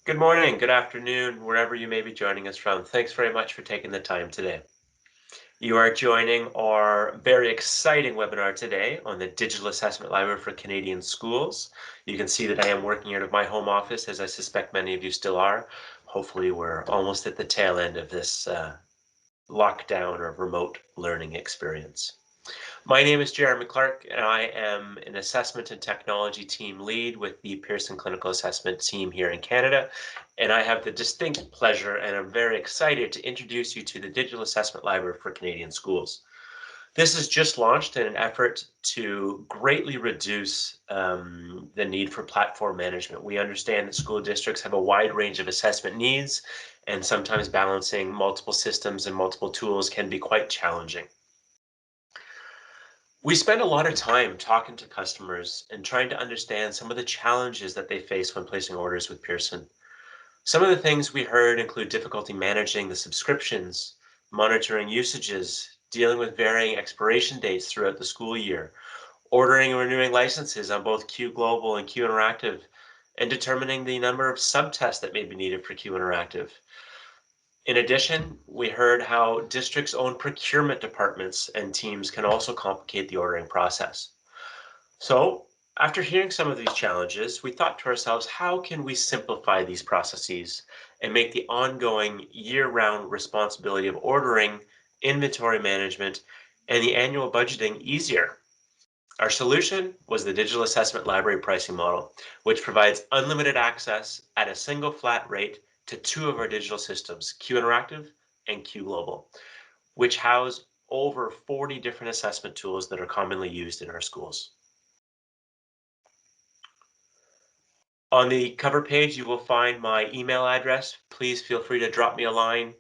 Good morning, good afternoon, wherever you may be joining us from. Thanks very much for taking the time today. You are joining our very exciting webinar today on the Digital Assessment Library for Canadian Schools. You can see that I am working out of my home office, as I suspect many of you still are. Hopefully we're almost at the tail end of this lockdown or remote learning experience. My name is Jeremy Clarke, and I am an assessment and technology team lead with the Pearson Clinical Assessment team here in Canada. And I have the distinct pleasure, and I'm very excited to introduce you to the Digital Assessment Library for Canadian Schools. This is just launched in an effort to greatly reduce the need for platform management. We understand that school districts have a wide range of assessment needs, and sometimes balancing multiple systems and multiple tools can be quite challenging. We spend a lot of time talking to customers and trying to understand some of the challenges that they face when placing orders with Pearson. Some of the things we heard include difficulty managing the subscriptions, monitoring usages, dealing with varying expiration dates throughout the school year, ordering and renewing licenses on both Q Global and Q Interactive, and determining the number of subtests that may be needed for Q Interactive. In addition, we heard how districts' own procurement departments and teams can also complicate the ordering process. So, after hearing some of these challenges, we thought to ourselves, how can we simplify these processes and make the ongoing year-round responsibility of ordering, inventory management, and the annual budgeting easier? Our solution was the Digital Assessment Library pricing model, which provides unlimited access at a single flat rate to two of our digital systems, Q Interactive and Q Global, which house over 40 different assessment tools that are commonly used in our schools. On the cover page, you will find my email address. Please feel free to drop me a line.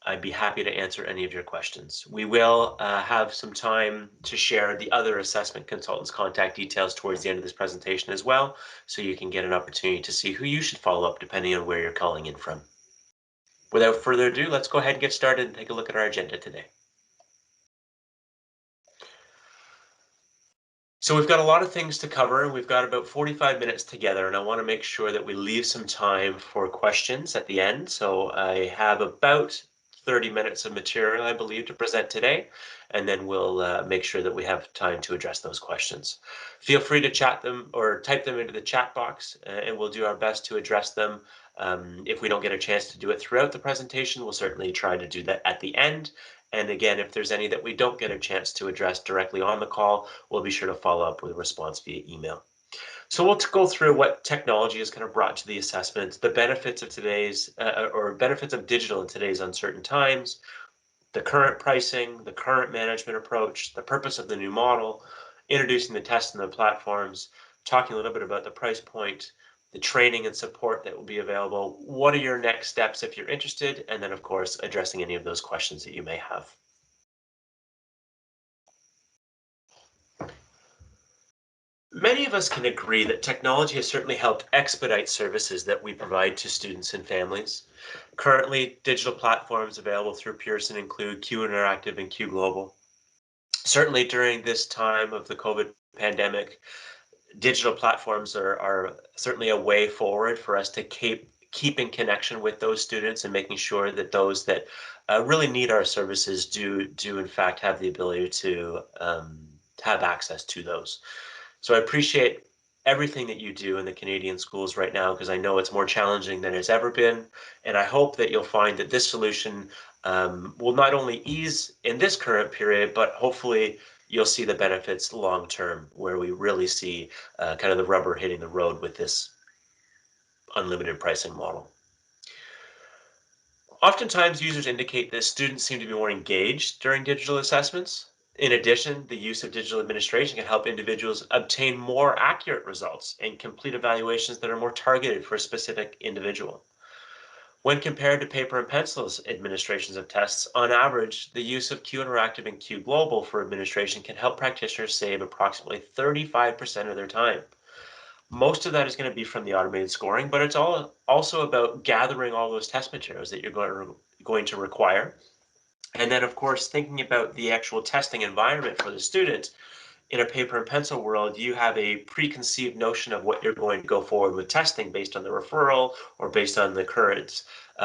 I'd be happy to answer any of your questions. We will have some time to share the other assessment consultants' contact details towards the end of this presentation as well, so you can get an opportunity to see who you should follow up depending on where you're calling in from. Without further ado, let's go ahead and get started and take a look at our agenda today. So we've got a lot of things to cover, and we've got about 45 minutes together, and I want to make sure that we leave some time for questions at the end. So I have about 30 minutes of material, I believe, to present today, and then we'll make sure that we have time to address those questions. Feel free to chat them or type them into the chat box, and we'll do our best to address them. If we don't get a chance to do it throughout the presentation, we'll certainly try to do that at the end. And again, if there's any that we don't get a chance to address directly on the call, we'll be sure to follow up with a response via email. So we'll go through what technology has kind of brought to the assessment, the benefits of today's or benefits of digital in today's uncertain times, the current pricing, the current management approach, the purpose of the new model, introducing the tests and the platforms, talking a little bit about the price point, the training and support that will be available. What are your next steps if you're interested? And then, of course, addressing any of those questions that you may have. Many of us can agree that technology has certainly helped expedite services that we provide to students and families. Currently, digital platforms available through Pearson include Q Interactive and Q Global. Certainly during this time of the COVID pandemic, digital platforms are certainly a way forward for us to keep in connection with those students and making sure that those that really need our services do in fact have the ability to have access to those. So I appreciate everything that you do in the Canadian schools right now, because I know it's more challenging than it's ever been. And I hope that you'll find that this solution will not only ease in this current period, but hopefully you'll see the benefits long term, where we really see kind of the rubber hitting the road with this unlimited pricing model. Oftentimes, users indicate that students seem to be more engaged during digital assessments. In addition, the use of digital administration can help individuals obtain more accurate results and complete evaluations that are more targeted for a specific individual. When compared to paper and pencils administrations of tests, on average, the use of Q Interactive and Q Global for administration can help practitioners save approximately 35% of their time. Most of that is going to be from the automated scoring, but it's also about gathering all those test materials that you're going to require. And then, of course, thinking about the actual testing environment for the student. In a paper and pencil world, you have a preconceived notion of what you're going to go forward with testing based on the referral or based on the current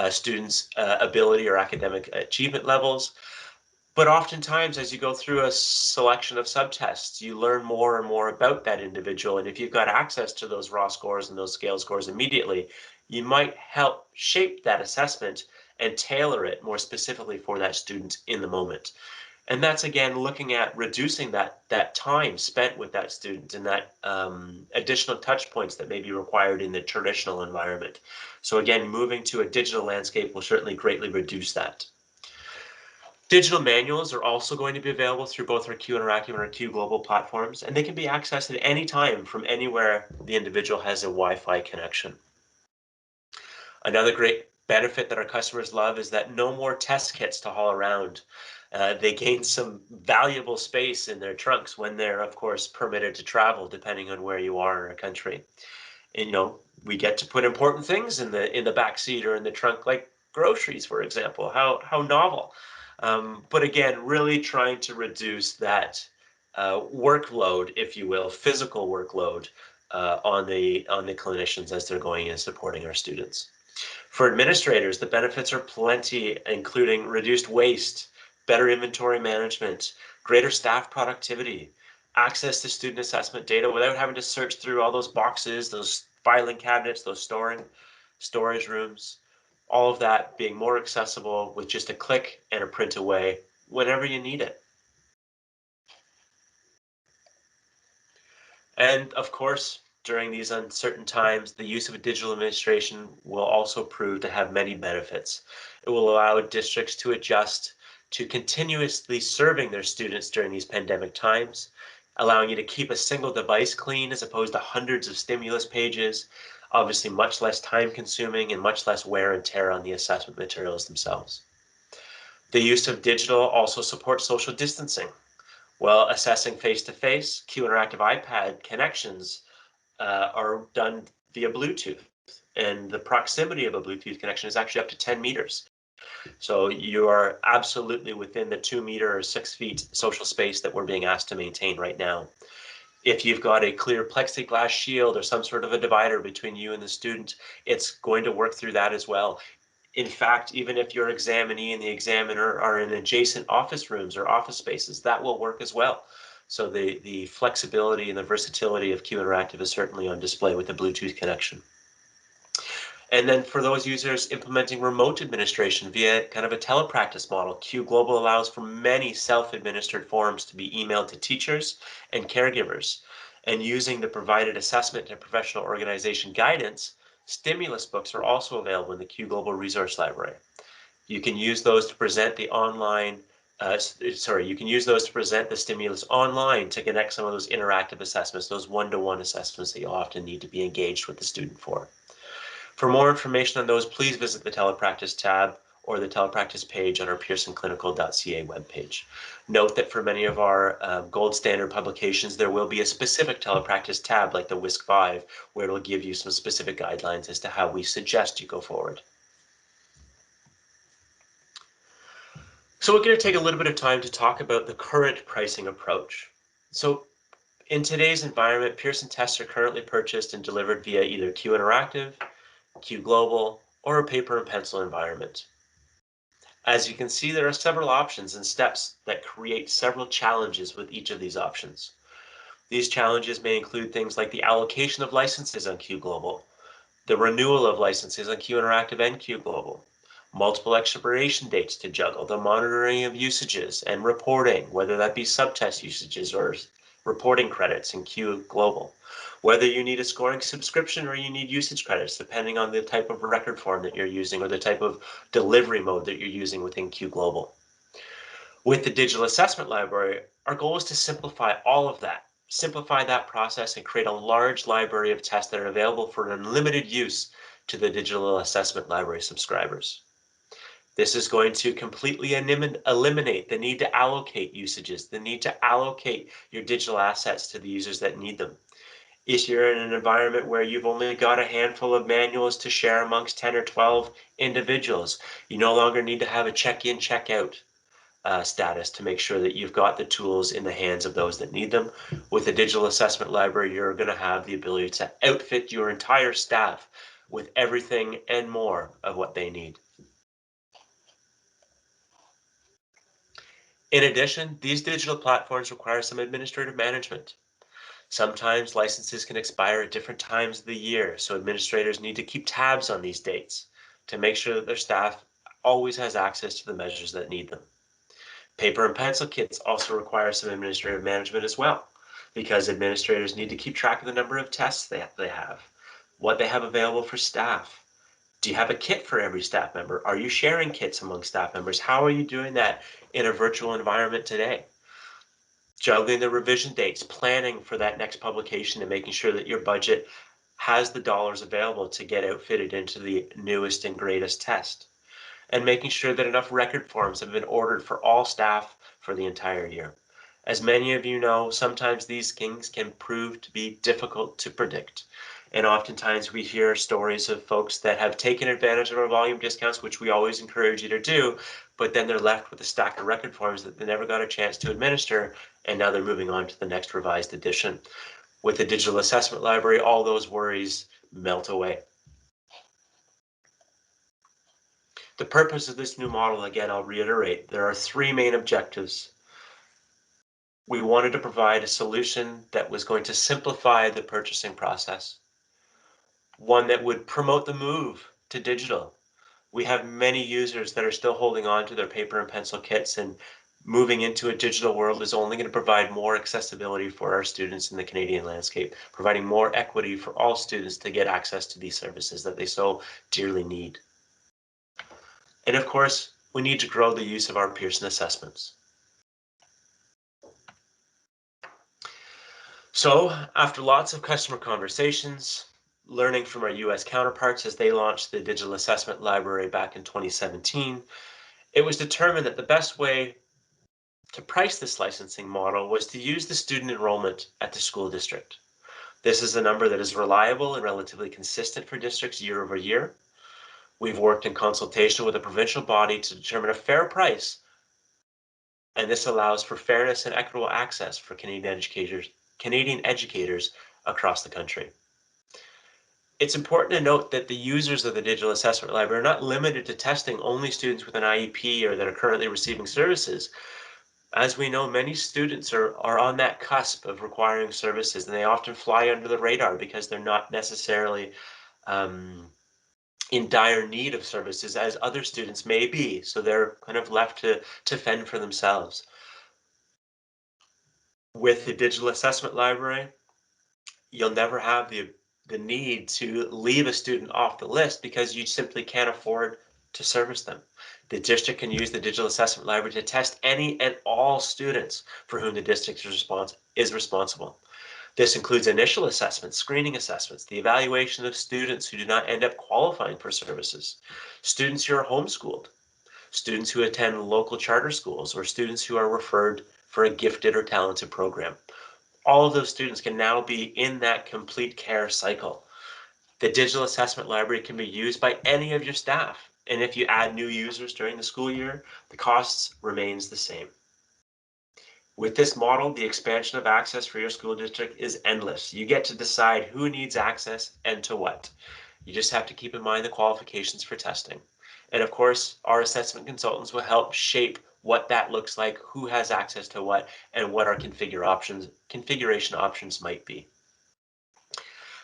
student's ability or academic achievement levels. But oftentimes, as you go through a selection of subtests, you learn more and more about that individual. And if you've got access to those raw scores and those scale scores immediately, you might help shape that assessment and tailor it more specifically for that student in the moment. And that's again looking at reducing that time spent with that student and that additional touch points that may be required in the traditional environment. So again, moving to a digital landscape will certainly greatly reduce that. Digital manuals are also going to be available through both our Q Interactive and our Q Global platforms, and they can be accessed at any time from anywhere the individual has a Wi-Fi connection. Another great benefit that our customers love is that no more test kits to haul around. They gain some valuable space in their trunks when they're, of course, permitted to travel, depending on where you are in our country. And, we get to put important things in the back seat or in the trunk, like groceries, for example. How novel! But again, really trying to reduce that workload, if you will, physical workload on the clinicians as they're going and supporting our students. For administrators, the benefits are plenty, including reduced waste, better inventory management, greater staff productivity, access to student assessment data without having to search through all those boxes, those filing cabinets, those storage rooms, all of that being more accessible with just a click and a print away whenever you need it. And of course, during these uncertain times, the use of a digital administration will also prove to have many benefits. It will allow districts to adjust to continuously serving their students during these pandemic times, allowing you to keep a single device clean as opposed to hundreds of stimulus pages, obviously much less time consuming and much less wear and tear on the assessment materials themselves. The use of digital also supports social distancing. While assessing face-to-face, Q Interactive iPad connections are done via Bluetooth, and the proximity of a Bluetooth connection is actually up to 10 meters. So you are absolutely within the 2 meter or 6 feet social space that we're being asked to maintain right now. If you've got a clear plexiglass shield or some sort of a divider between you and the student, it's going to work through that as well. In fact, even if your examinee and the examiner are in adjacent office rooms or office spaces, that will work as well. So the flexibility and the versatility of Q Interactive is certainly on display with the Bluetooth connection. And then for those users implementing remote administration via kind of a telepractice model, Q Global allows for many self-administered forms to be emailed to teachers and caregivers. And using the provided assessment and professional organization guidance, stimulus books are also available in the Q Global Resource Library. You can use those to present the you can use those to present the stimulus online to connect some of those interactive assessments, those one-to-one assessments that you'll often need to be engaged with the student for. For more information on those, please visit the telepractice tab or the telepractice page on our pearsonclinical.ca webpage. Note that for many of our gold standard publications, there will be a specific telepractice tab like the WISC-5, where it'll give you some specific guidelines as to how we suggest you go forward. So we're going to take a little bit of time to talk about the current pricing approach. So in today's environment, Pearson tests are currently purchased and delivered via either Q Interactive, Q Global, or a paper and pencil environment. As you can see, there are several options and steps that create several challenges with each of these options. These challenges may include things like the allocation of licenses on Q Global, the renewal of licenses on Q Interactive and Q Global, multiple expiration dates to juggle, the monitoring of usages and reporting, whether that be subtest usages or reporting credits in Q Global, whether you need a scoring subscription or you need usage credits, depending on the type of record form that you're using or the type of delivery mode that you're using within Q Global. With the digital assessment library, our goal is to simplify all of that, simplify that process and create a large library of tests that are available for unlimited use to the digital assessment library subscribers. This is going to completely eliminate the need to allocate usages, the need to allocate your digital assets to the users that need them. If you're in an environment where you've only got a handful of manuals to share amongst 10 or 12 individuals, you no longer need to have a check-in, check-out. status to make sure that you've got the tools in the hands of those that need them. With a digital assessment library, you're going to have the ability to outfit your entire staff with everything and more of what they need. In addition, these digital platforms require some administrative management. Sometimes licenses can expire at different times of the year, so administrators need to keep tabs on these dates to make sure that their staff always has access to the measures that need them. Paper and pencil kits also require some administrative management as well, because administrators need to keep track of the number of tests they have, what they have available for staff. Do you have a kit for every staff member? Are you sharing kits among staff members? How are you doing that in a virtual environment today? Juggling the revision dates, planning for that next publication, and making sure that your budget has the dollars available to get outfitted into the newest and greatest test, and making sure that enough record forms have been ordered for all staff for the entire year. As many of you know, sometimes these things can prove to be difficult to predict. And oftentimes we hear stories of folks that have taken advantage of our volume discounts, which we always encourage you to do, but then they're left with a stack of record forms that they never got a chance to administer, and now they're moving on to the next revised edition. With the digital assessment library, all those worries melt away. The purpose of this new model, again, I'll reiterate, there are three main objectives. We wanted to provide a solution that was going to simplify the purchasing process, one that would promote the move to digital. We have many users that are still holding on to their paper and pencil kits, and moving into a digital world is only going to provide more accessibility for our students in the Canadian landscape, providing more equity for all students to get access to these services that they so dearly need. And of course, we need to grow the use of our Pearson assessments. So, after lots of customer conversations, learning from our US counterparts as they launched the Digital Assessment Library back in 2017, it was determined that the best way to price this licensing model was to use the student enrollment at the school district. This is a number that is reliable and relatively consistent for districts year over year. We've worked in consultation with a provincial body to determine a fair price, and this allows for fairness and equitable access for Canadian educators across the country. It's important to note that the users of the Digital Assessment Library are not limited to testing only students with an IEP or that are currently receiving services. As we know, many students are on that cusp of requiring services, and they often fly under the radar because they're not necessarily in dire need of services as other students may be. So they're kind of left to fend for themselves. With the Digital Assessment Library, you'll never have the need to leave a student off the list because you simply can't afford to service them. The district can use the Digital Assessment Library to test any and all students for whom the district is responsible. This includes initial assessments, screening assessments, the evaluation of students who do not end up qualifying for services, students who are homeschooled, students who attend local charter schools, or students who are referred for a gifted or talented program. All of those students can now be in that complete care cycle. The digital assessment library can be used by any of your staff. And if you add new users during the school year, the costs remains the same. With this model, the expansion of access for your school district is endless. You get to decide who needs access and to what. You just have to keep in mind the qualifications for testing. And of course, our assessment consultants will help shape what that looks like, who has access to what, and what our configuration options might be.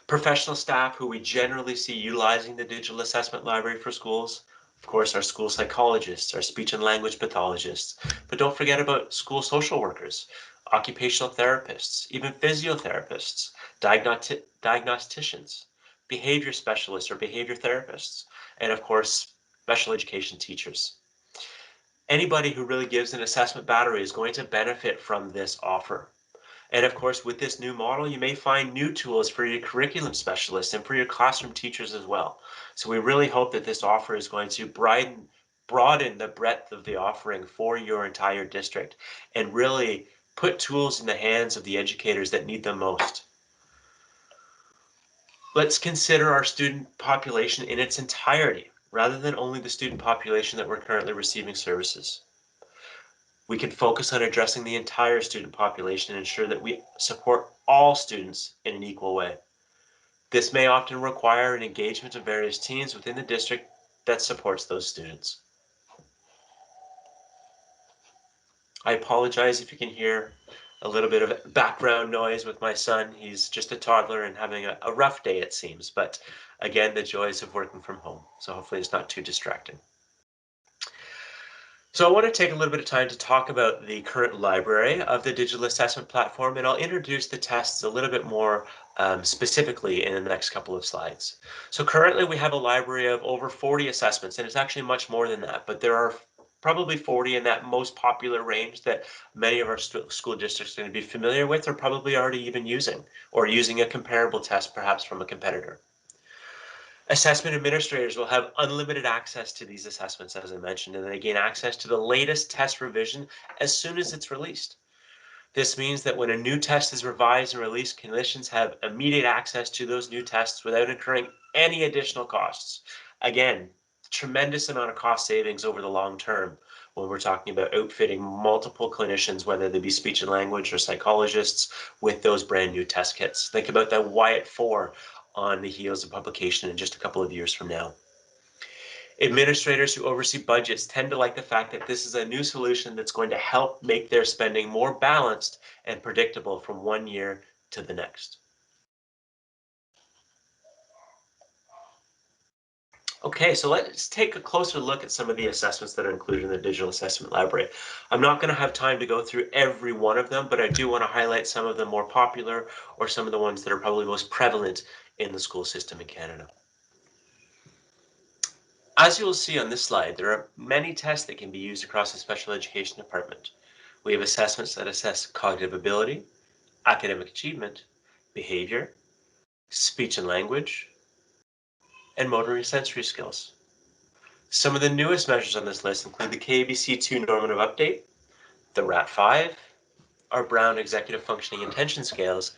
Professional staff who we generally see utilizing the digital assessment library for schools, of course, our school psychologists, our speech and language pathologists, but don't forget about school social workers, occupational therapists, even physiotherapists, diagnosticians, behavior specialists or behavior therapists, and of course, special education teachers. Anybody who really gives an assessment battery is going to benefit from this offer. And of course, with this new model, you may find new tools for your curriculum specialists and for your classroom teachers as well. So we really hope that this offer is going to broaden the breadth of the offering for your entire district and really put tools in the hands of the educators that need them most. Let's consider our student population in its entirety, rather than only the student population that we're currently receiving services. We can focus on addressing the entire student population and ensure that we support all students in an equal way. This may often require an engagement of various teams within the district that supports those students. I apologize if you can hear a little bit of background noise with my son. He's just a toddler and having a rough day, it seems. But again, the joys of working from home. So hopefully it's not too distracting. So I want to take a little bit of time to talk about the current library of the digital assessment platform, and I'll introduce the tests a little bit more specifically in the next couple of slides. So currently we have a library of over 40 assessments, and it's actually much more than that, but there are probably 40 in that most popular range that many of our school districts are going to be familiar with or probably already even using, or using a comparable test perhaps from a competitor. Assessment administrators will have unlimited access to these assessments, as I mentioned, and they gain access to the latest test revision as soon as it's released. This means that when a new test is revised and released, clinicians have immediate access to those new tests without incurring any additional costs. Again, tremendous amount of cost savings over the long term when we're talking about outfitting multiple clinicians, whether they be speech and language or psychologists, with those brand new test kits. Think about that Wyatt 4 on the heels of publication in just a couple of years from now. Administrators who oversee budgets tend to like the fact that this is a new solution that's going to help make their spending more balanced and predictable from one year to the next. Okay, so let's take a closer look at some of the assessments that are included in the digital assessment library. I'm not going to have time to go through every one of them, but I do want to highlight some of the more popular or some of the ones that are probably most prevalent in the school system in Canada. As you will see on this slide, there are many tests that can be used across the special education department. We have assessments that assess cognitive ability, academic achievement, behavior, speech and language, and motor and sensory skills. Some of the newest measures on this list include the KBC2 normative update, the RAT5, our Brown executive functioning intention scales,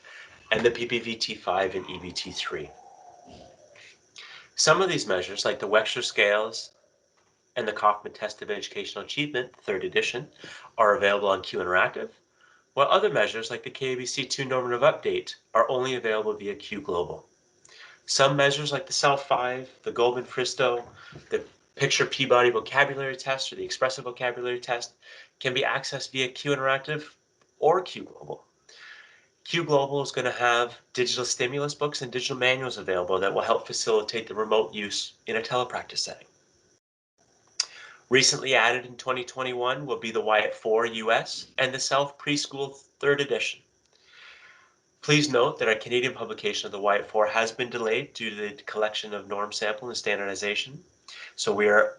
and the PPVT5 and EBT3. Some of these measures, like the Wechsler scales and the Kaufman Test of Educational Achievement, 3rd edition, are available on Q Interactive, while other measures like the KBC2 normative update are only available via Q Global. Some measures like the SELF5, the Goldman-Fristow, the Picture Peabody Vocabulary Test, or the Expressive Vocabulary Test can be accessed via Q Interactive or Q Global. Q Global is going to have digital stimulus books and digital manuals available that will help facilitate the remote use in a telepractice setting. Recently added in 2021 will be the Wyatt 4 US and the Self Preschool 3rd edition. Please note that our Canadian publication of the Wyatt 4 has been delayed due to the collection of norm sample and standardization. So we are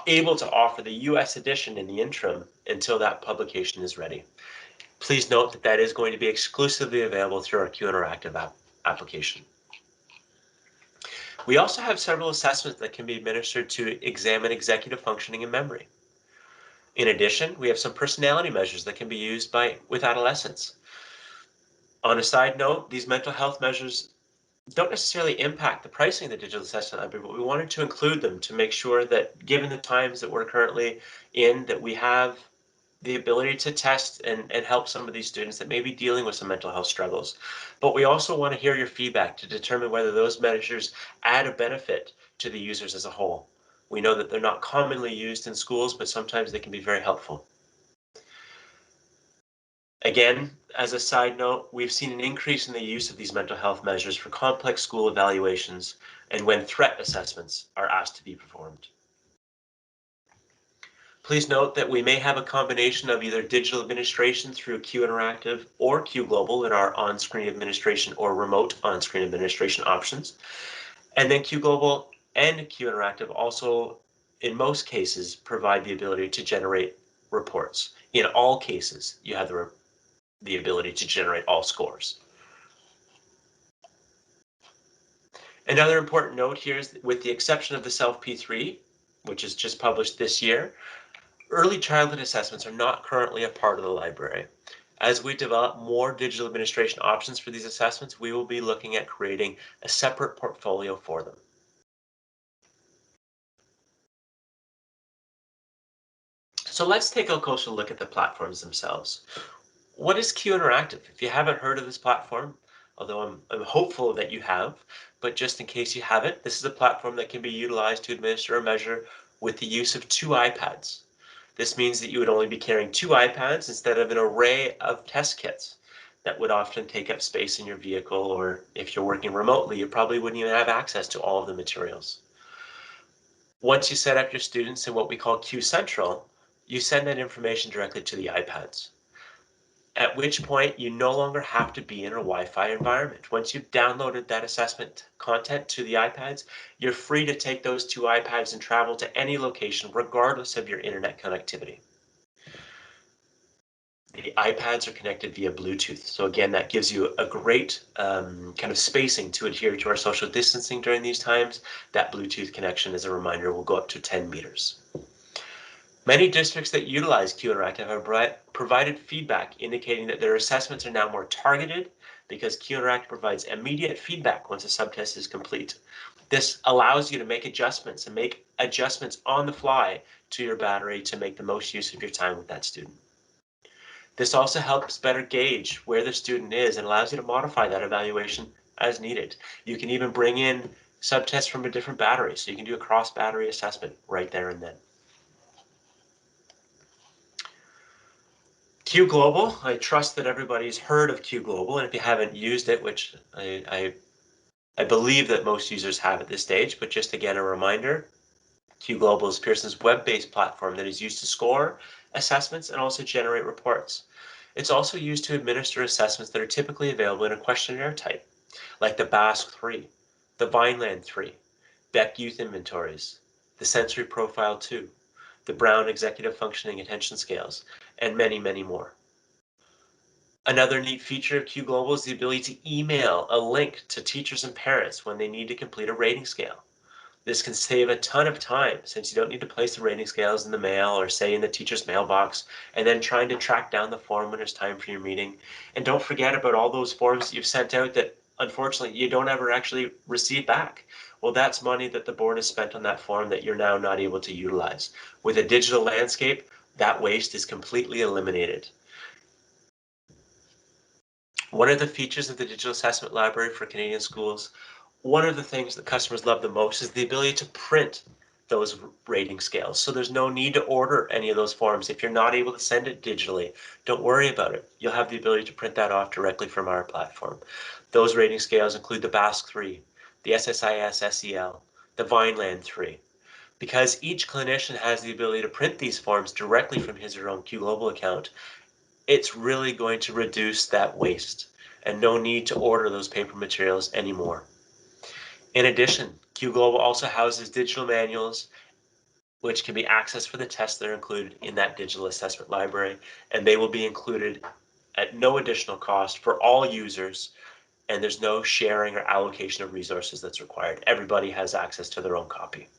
able to offer the US edition in the interim until that publication is ready. Please note that that is going to be exclusively available through our Q Interactive application. We also have several assessments that can be administered to examine executive functioning and memory. In addition, we have some personality measures that can be used with adolescents. On a side note, these mental health measures don't necessarily impact the pricing of the digital assessment library, but we wanted to include them to make sure that given the times that we're currently in, that we have the ability to test and help some of these students that may be dealing with some mental health struggles. But we also want to hear your feedback to determine whether those measures add a benefit to the users as a whole. We know that they're not commonly used in schools, but sometimes they can be very helpful. Again, as a side note, we've seen an increase in the use of these mental health measures for complex school evaluations and when threat assessments are asked to be performed. Please note that we may have a combination of either digital administration through Q Interactive or Q Global in our on-screen administration or remote on-screen administration options. And then Q Global and Q Interactive also, in most cases, provide the ability to generate reports. In all cases, you have the ability to generate all scores. Another important note here is that with the exception of the Self P3, which is just published this year, early childhood assessments are not currently a part of the library. As we develop more digital administration options for these assessments, we will be looking at creating a separate portfolio for them. So let's take a closer look at the platforms themselves. What is Q Interactive? If you haven't heard of this platform, although I'm hopeful that you have, but just in case you haven't, this is a platform that can be utilized to administer a measure with the use of two iPads. This means that you would only be carrying two iPads instead of an array of test kits that would often take up space in your vehicle, or if you're working remotely, you probably wouldn't even have access to all of the materials. Once you set up your students in what we call Q Central, you send that information directly to the iPads. At which point you no longer have to be in a Wi-Fi environment. Once you've downloaded that assessment content to the iPads, you're free to take those two iPads and travel to any location regardless of your internet connectivity. The iPads are connected via Bluetooth. So again, that gives you a great kind of spacing to adhere to our social distancing during these times. That Bluetooth connection, as a reminder, will go up to 10 meters. Many districts that utilize Q Interactive have provided feedback indicating that their assessments are now more targeted because Q Interactive provides immediate feedback once a subtest is complete. This allows you to make adjustments and make adjustments on the fly to your battery to make the most use of your time with that student. This also helps better gauge where the student is and allows you to modify that evaluation as needed. You can even bring in subtests from a different battery, so you can do a cross-battery assessment right there and then. Q Global, I trust that everybody's heard of Q Global, and if you haven't used it, which I believe that most users have at this stage, but just again a reminder, Q Global is Pearson's web-based platform that is used to score assessments and also generate reports. It's also used to administer assessments that are typically available in a questionnaire type, like the BASC 3, the Vineland 3, Beck Youth Inventories, the Sensory Profile 2, the Brown Executive Functioning Attention Scales, and many, many more. Another neat feature of Q Global is the ability to email a link to teachers and parents when they need to complete a rating scale. This can save a ton of time since you don't need to place the rating scales in the mail or say in the teacher's mailbox and then trying to track down the form when it's time for your meeting. And don't forget about all those forms that you've sent out that unfortunately you don't ever actually receive back. Well, that's money that the board has spent on that form that you're now not able to utilize. With a digital landscape, that waste is completely eliminated. One of the features of the Digital Assessment Library for Canadian schools, one of the things that customers love the most is the ability to print those rating scales. So there's no need to order any of those forms. If you're not able to send it digitally, don't worry about it. You'll have the ability to print that off directly from our platform. Those rating scales include the BASC 3, the SSIS SEL, the Vineland 3. Because each clinician has the ability to print these forms directly from his or her own Q Global account, it's really going to reduce that waste and no need to order those paper materials anymore. In addition, Q Global also houses digital manuals, which can be accessed for the tests that are included in that digital assessment library, and they will be included at no additional cost for all users, and there's no sharing or allocation of resources that's required. Everybody has access to their own copy.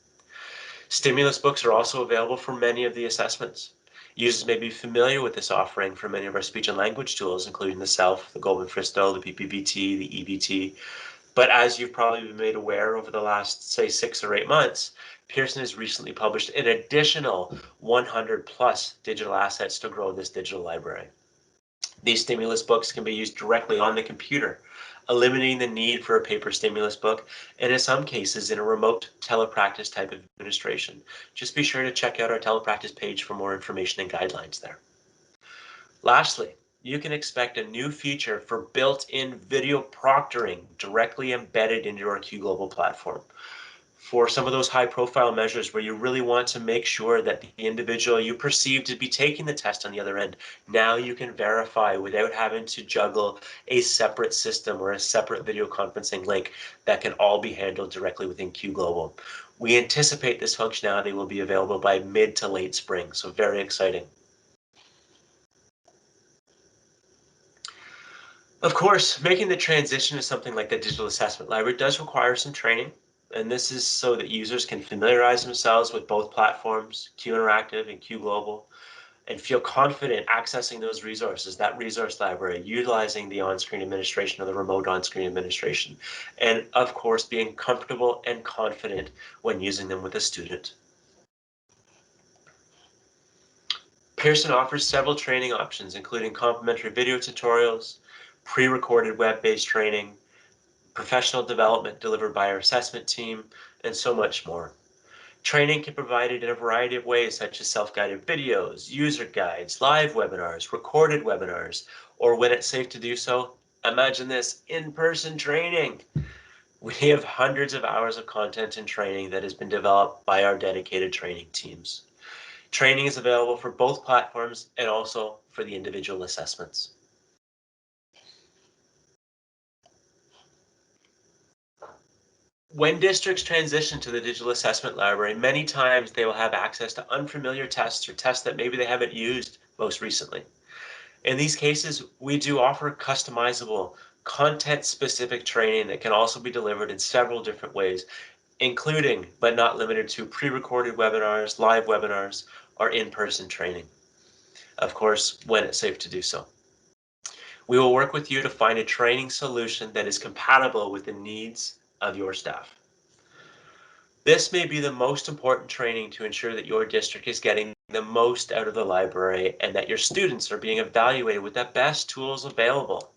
Stimulus books are also available for many of the assessments. Users may be familiar with this offering for many of our speech and language tools, including the SELF, the Goldman Fristow, the PPBT, the EBT. But as you've probably been made aware over the last, say, 6 or 8 months, Pearson has recently published an additional 100 plus digital assets to grow this digital library. These stimulus books can be used directly on the computer, eliminating the need for a paper stimulus book, and in some cases in a remote telepractice type of administration. Just be sure to check out our telepractice page for more information and guidelines there. Lastly, you can expect a new feature for built-in video proctoring directly embedded into our Q Global platform. For some of those high profile measures where you really want to make sure that the individual you perceive to be taking the test on the other end, now you can verify without having to juggle a separate system or a separate video conferencing link. That can all be handled directly within Q Global. We anticipate this functionality will be available by mid to late spring, so very exciting. Of course, making the transition to something like the digital assessment library does require some training, and this is so that users can familiarize themselves with both platforms, Q Interactive and Q Global, and feel confident accessing those resources, that resource library, utilizing the on-screen administration or the remote on-screen administration, and of course, being comfortable and confident when using them with a student. Pearson offers several training options, including complimentary video tutorials, pre-recorded web-based training, professional development delivered by our assessment team, and so much more. Training can be provided in a variety of ways, such as self-guided videos, user guides, live webinars, recorded webinars, or when it's safe to do so, imagine this, in-person training. We have hundreds of hours of content and training that has been developed by our dedicated training teams. Training is available for both platforms and also for the individual assessments. When districts transition to the digital assessment library, many times they will have access to unfamiliar tests or tests that maybe they haven't used most recently. In these cases, we do offer customizable, content-specific training that can also be delivered in several different ways, including, but not limited to, pre-recorded webinars, live webinars, or in-person training. Of course, when it's safe to do so. We will work with you to find a training solution that is compatible with the needs of your staff. This may be the most important training to ensure that your district is getting the most out of the library and that your students are being evaluated with the best tools available.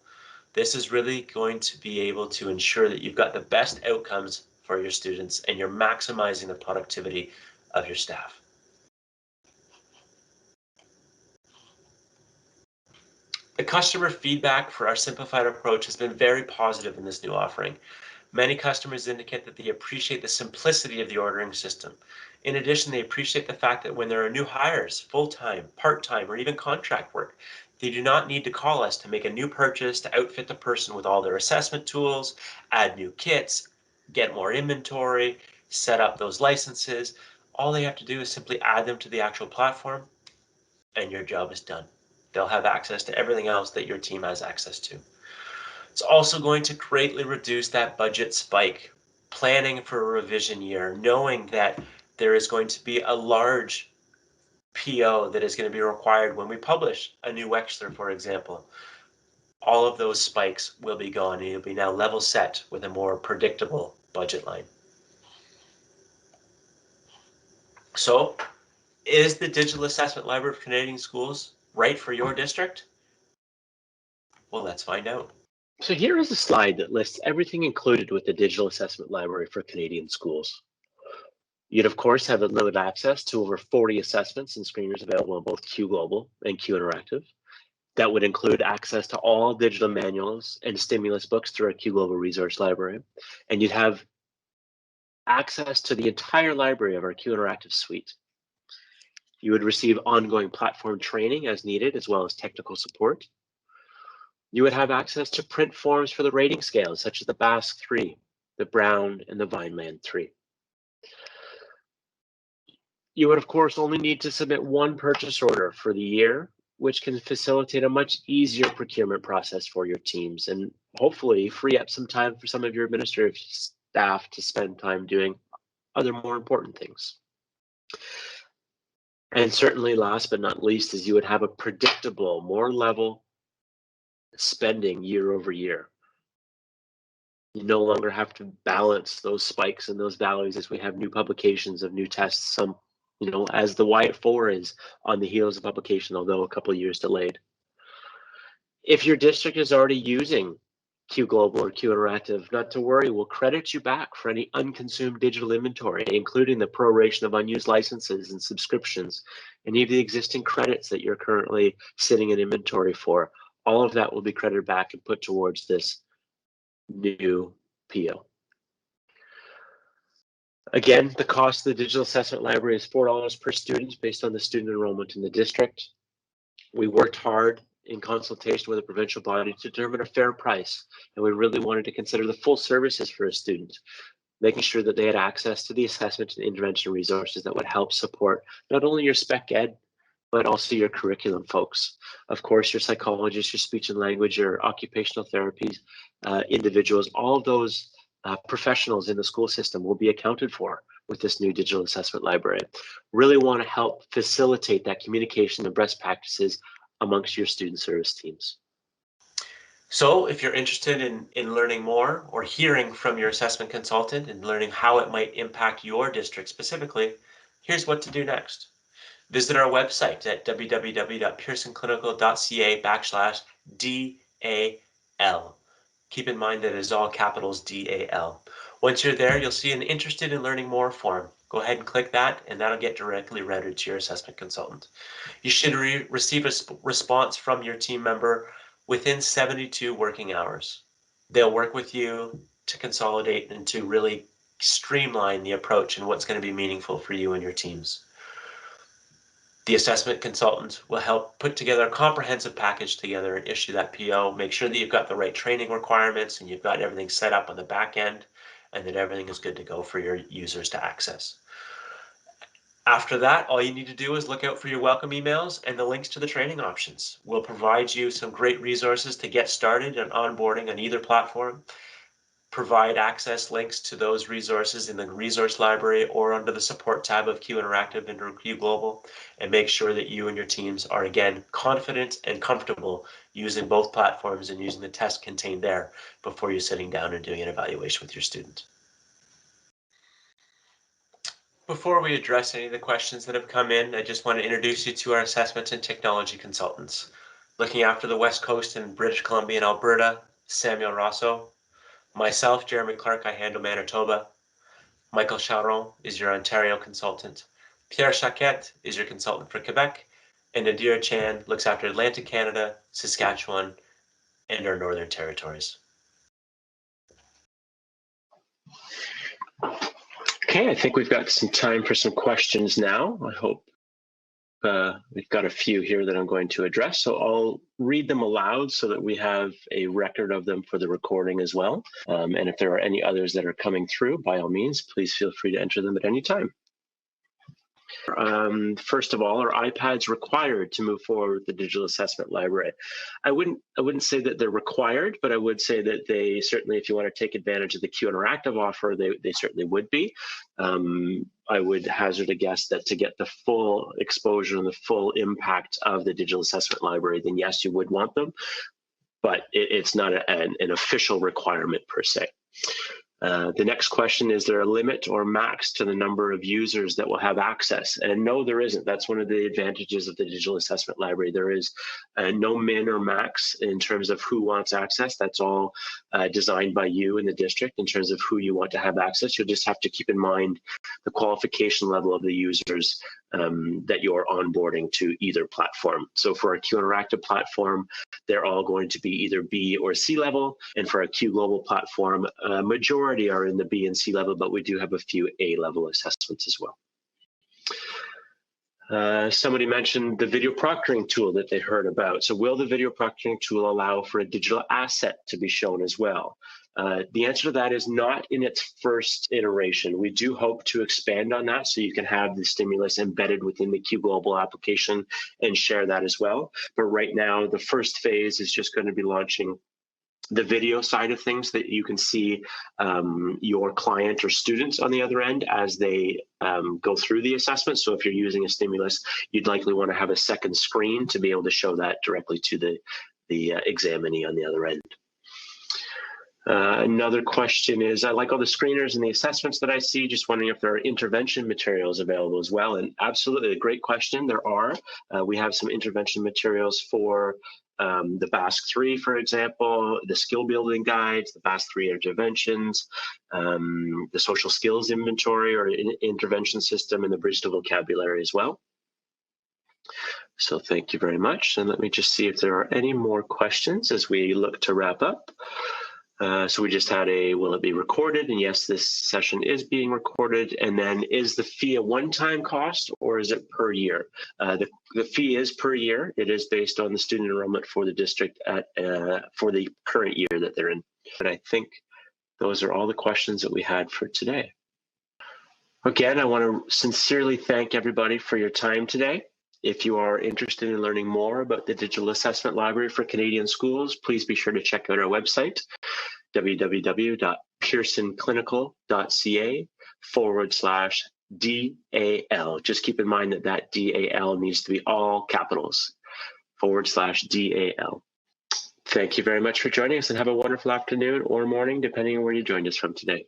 This is really going to be able to ensure that you've got the best outcomes for your students and you're maximizing the productivity of your staff. The customer feedback for our simplified approach has been very positive in this new offering. Many customers indicate that they appreciate the simplicity of the ordering system. In addition, they appreciate the fact that when there are new hires, full-time, part-time, or even contract work, they do not need to call us to make a new purchase to outfit the person with all their assessment tools, add new kits, get more inventory, set up those licenses. All they have to do is simply add them to the actual platform, and your job is done. They'll have access to everything else that your team has access to. It's also going to greatly reduce that budget spike. Planning for a revision year, knowing that there is going to be a large PO that is going to be required when we publish a new Wechsler, for example. All of those spikes will be gone and you'll be now level set with a more predictable budget line. So, is the Digital Assessment Library of Canadian Schools right for your district? Well, let's find out. So here is a slide that lists everything included with the Digital Assessment Library for Canadian Schools. You'd of course have unlimited access to over 40 assessments and screeners available on both Q Global and Q Interactive. That would include access to all digital manuals and stimulus books through our Q Global Resource Library. And you'd have access to the entire library of our Q Interactive suite. You would receive ongoing platform training as needed, as well as technical support. You would have access to print forms for the rating scales, such as the Basque 3, the Brown, and the Vineland 3. You would, of course, only need to submit one purchase order for the year, which can facilitate a much easier procurement process for your teams and hopefully free up some time for some of your administrative staff to spend time doing other more important things. And certainly last but not least is you would have a predictable, more level spending year over year. You no longer have to balance those spikes and those valleys as we have new publications of new tests. Some, as the Y4 is on the heels of publication, although a couple of years delayed. If your district is already using Q Global or Q Interactive, not to worry, we'll credit you back for any unconsumed digital inventory, including the proration of unused licenses and subscriptions, any of the existing credits that you're currently sitting in inventory for. All of that will be credited back and put towards this new PO. Again, the cost of the digital assessment library is $4 per student based on the student enrollment in the district. We worked hard in consultation with the provincial body to determine a fair price, and we really wanted to consider the full services for a student, making sure that they had access to the assessment and intervention resources that would help support not only your spec ed, but also your curriculum folks. Of course, your psychologists, your speech and language, your occupational therapies, individuals, all of those professionals in the school system will be accounted for with this new digital assessment library. Really want to help facilitate that communication and best practices amongst your student service teams. So if you're interested in learning more or hearing from your assessment consultant and learning how it might impact your district specifically, here's what to do next. Visit our website at www.pearsonclinical.ca/DAL. Keep in mind that it is all capitals DAL. Once you're there, you'll see an interested in learning more form. Go ahead and click that, and that'll get directly routed to your assessment consultant. You should receive a response from your team member within 72 working hours. They'll work with you to consolidate and to really streamline the approach and what's going to be meaningful for you and your teams. The assessment consultant will help put together a comprehensive package together and issue that PO. Make sure that you've got the right training requirements and you've got everything set up on the back end and that everything is good to go for your users to access. After that, all you need to do is look out for your welcome emails and the links to the training options. We'll provide you some great resources to get started on onboarding on either platform. Provide access links to those resources in the resource library or under the support tab of Q Interactive and Q Global, and make sure that you and your teams are, again, confident and comfortable using both platforms and using the test contained there before you're sitting down and doing an evaluation with your student. Before we address any of the questions that have come in, I just want to introduce you to our assessment and technology consultants. Looking after the West Coast in British Columbia and Alberta, Samuel Rosso. Myself, Jeremy Clarke, I handle Manitoba. Michael Charon is your Ontario consultant. Pierre Chaquette is your consultant for Quebec. And Nadir Chan looks after Atlantic Canada, Saskatchewan, and our Northern Territories. Okay, I think we've got some time for some questions now. I hope we've got a few here that I'm going to address. So I'll read them aloud so that we have a record of them for the recording as well. And if there are any others that are coming through, by all means, please feel free to enter them at any time. First of all, are iPads required to move forward with the digital assessment library? I wouldn't say that they're required, but I would say that they certainly, if you want to take advantage of the Q Interactive offer, they certainly would be. I would hazard a guess that to get the full exposure and the full impact of the digital assessment library, then yes, you would want them, but it's not an official requirement per se. The next question, is there a limit or max to the number of users that will have access? And no, there isn't. That's one of the advantages of the digital assessment library. There is no min or max in terms of who wants access. That's all designed by you in the district in terms of who you want to have access. You'll just have to keep in mind the qualification level of the users that you're onboarding to either platform. So for a Q Interactive platform, they're all going to be either B or C level. And for a Q Global platform, majority are in the B and C level, but we do have a few A level assessments as well. Somebody mentioned the video proctoring tool that they heard about. So will the video proctoring tool allow for a digital asset to be shown as well? The answer to that is not in its first iteration. We do hope to expand on that so you can have the stimulus embedded within the Q Global application and share that as well. But right now, the first phase is just going to be launching the video side of things, that you can see your client or students on the other end as they go through the assessment. So if you're using a stimulus, you'd likely want to have a second screen to be able to show that directly to the examinee on the other end. Another question is, I like all the screeners and the assessments that I see, just wondering if there are intervention materials available as well. And absolutely, a great question. There are. We have some intervention materials for the BASC-3, for example, the skill building guides, the BASC-3 interventions, the social skills inventory or intervention system, and the bridge to vocabulary as well. So thank you very much. And let me just see if there are any more questions as we look to wrap up. So we just had will it be recorded? And yes, this session is being recorded. And then is the fee a one-time cost or is it per year? The fee is per year. It is based on the student enrollment for the district for the current year that they're in. But I think those are all the questions that we had for today. Again, I want to sincerely thank everybody for your time today. If you are interested in learning more about the Digital Assessment Library for Canadian Schools, please be sure to check out our website, www.pearsonclinical.ca/DAL. Just keep in mind that DAL needs to be all capitals, /DAL. Thank you very much for joining us and have a wonderful afternoon or morning, depending on where you joined us from today.